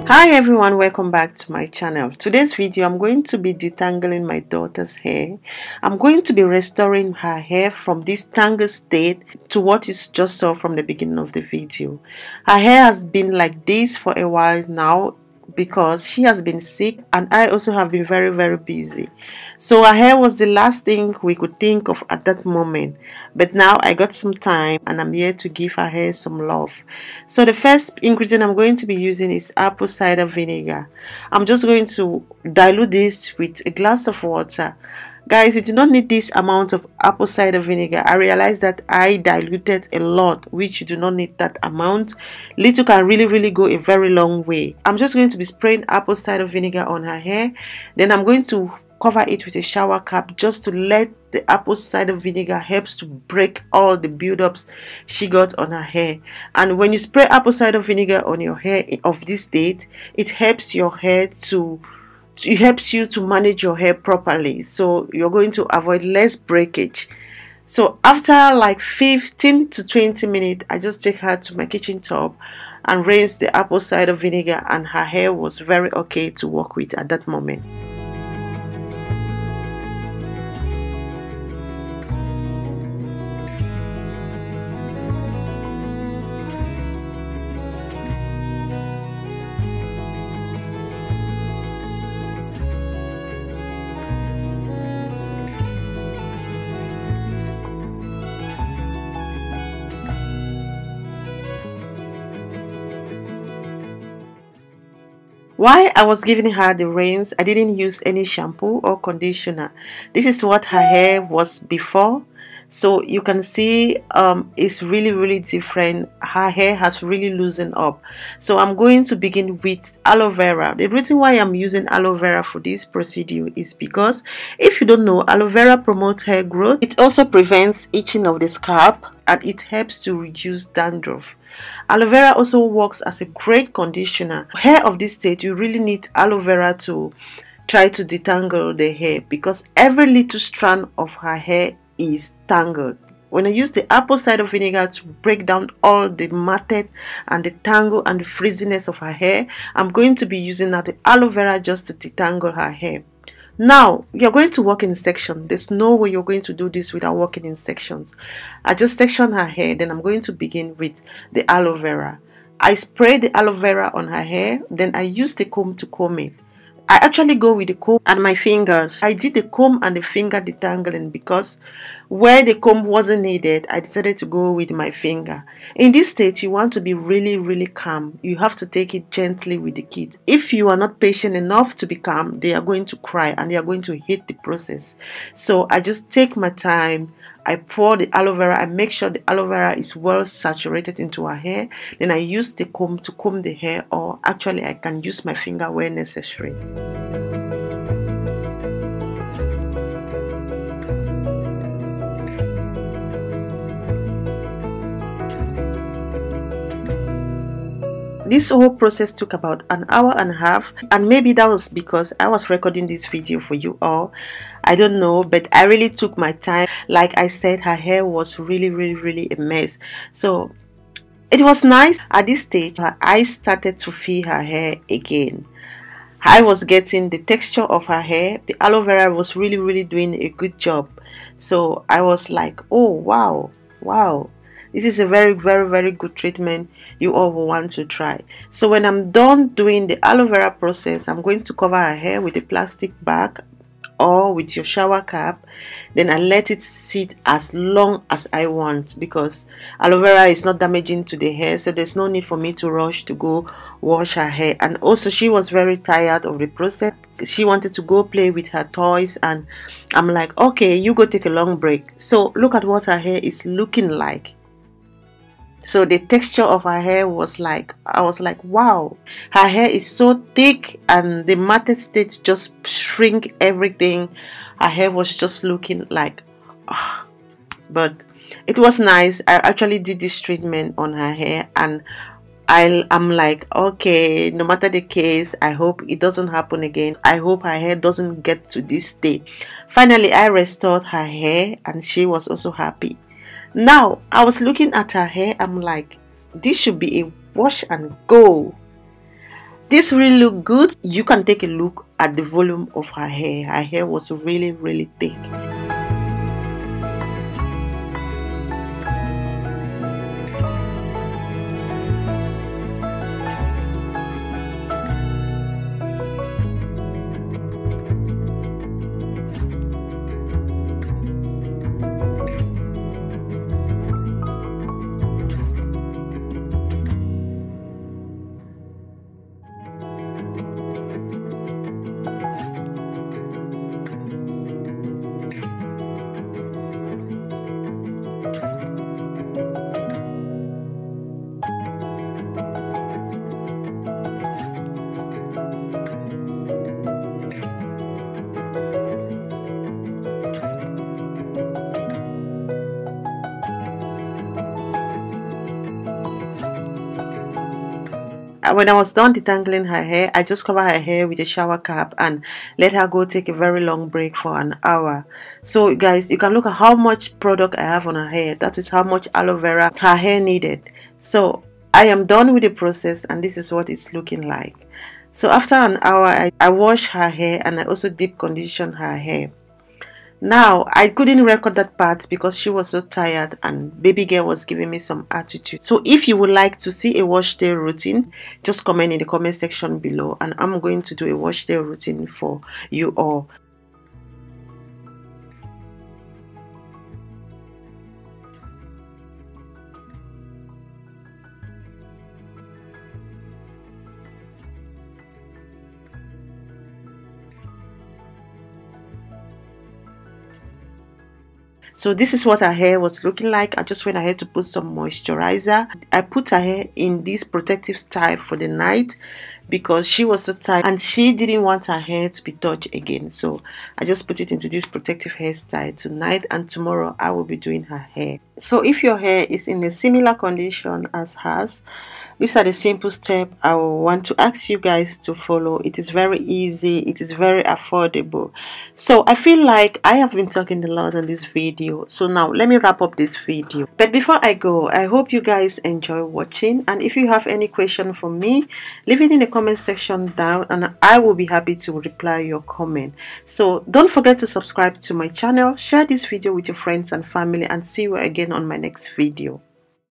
Hi everyone, welcome back to my channel. Today's video I'm going to be detangling my daughter's hair. I'm going to be restoring her hair from this tangled state to what you just saw from the beginning of the video. Her hair has been like this for a while now because she has been sick and I also have been very busy. So her hair was the last thing we could think of at that moment, but now I got some time and I'm here to give her hair some love. So the first ingredient I'm going to be using is apple cider vinegar. I'm just going to dilute this with a glass of water. Guys, you do not need this amount of apple cider vinegar. I realized that I diluted a lot, which you do not need that amount. Little can really go a very long way. I'm just going to be spraying apple cider vinegar on her hair. Then I'm going to cover it with a shower cap just to let the apple cider vinegar helps to break all the buildups she got on her hair. And when you spray apple cider vinegar on your hair of this state, it helps your hair to it helps you to manage your hair properly, so you're going to avoid less breakage. So after like 15 to 20 minutes, I just take her to my kitchen tub and rinse the apple cider vinegar, and her hair was very okay to work with at that moment. While I was giving her the rinse, I didn't use any shampoo or conditioner. This is what her hair was before. So you can see it's really different. Her hair has really loosened up. So I'm going to begin with aloe vera. The reason why I'm using aloe vera for this procedure is because if you don't know, aloe vera promotes hair growth. It also prevents itching of the scalp and it helps to reduce dandruff. Aloe vera also works as a great conditioner. Hair of this state, you really need aloe vera to try to detangle the hair because every little strand of her hair is tangled. When I use the apple cider vinegar to break down all the matted and the tangle and the frizziness of her hair, I'm going to be using now the aloe vera just to detangle her hair. Now you're going to work in section. There's no way you're going to do this without working in sections. I just section her hair, then I'm going to begin with the aloe vera. I spray the aloe vera on her hair, then I use the comb to comb it. I actually go with the comb and my fingers. I did the comb and the finger detangling because where the comb wasn't needed, I decided to go with my finger. In this state, you want to be really calm. You have to take it gently with the kids. If you are not patient enough to be calm, they are going to cry and they are going to hate the process. So I just take my time. I pour the aloe vera. I make sure the aloe vera is well saturated into her hair. Then I use the comb to comb the hair, or actually I can use my finger where necessary. This whole process took about an hour and a half, and maybe that was because I was recording this video for you all. I don't know, but I really took my time. Like I said, her hair was really a mess. So it was nice. At this stage, her eyes started to feel her hair again. I was getting the texture of her hair. The aloe vera was really doing a good job. So I was like, oh wow. This is a very good treatment you all will want to try. So when I'm done doing the aloe vera process, I'm going to cover her hair with a plastic bag or with your shower cap. Then I let it sit as long as I want because aloe vera is not damaging to the hair, so there's no need for me to rush to go wash her hair. And also she was very tired of the process. She wanted to go play with her toys and I'm like, okay, you go take a long break. So look at what her hair is looking like. So the texture of her hair was like, I was like, wow, her hair is so thick and the matted state just shrink everything. Her hair was just looking like, oh. But it was nice. I actually did this treatment on her hair and I'm like, okay, no matter the case, I hope it doesn't happen again. I hope her hair doesn't get to this state. Finally, I restored her hair and she was also happy. Now, I was looking at her hair. I'm like, this should be a wash and go. This really looked good. You can take a look at the volume of her hair. Her hair was really, really thick. When I was done detangling her hair, I just covered her hair with a shower cap and let her go take a very long break for an hour. So guys, you can look at how much product I have on her hair. That is how much aloe vera her hair needed. So I am done with the process, and this is what it's looking like. So after an hour, I wash her hair and I also deep condition her hair. Now, I couldn't record that part because she was so tired and baby girl was giving me some attitude. So if you would like to see a wash day routine, just comment in the comment section below and I'm going to do a wash day routine for you all. So this is what her hair was looking like. I just went ahead to put some moisturizer. I put her hair in this protective style for the night because she was so tired and she didn't want her hair to be touched again. So I just put it into this protective hairstyle tonight, and tomorrow I will be doing her hair. So if your hair is in a similar condition as hers, these are the simple steps I want to ask you guys to follow. It is very easy. It is very affordable. So I feel like I have been talking a lot on this video. So now let me wrap up this video. But before I go, I hope you guys enjoy watching. And if you have any question for me, leave it in the comment section down and I will be happy to reply your comment. So don't forget to subscribe to my channel, share this video with your friends and family, and see you again on my next video.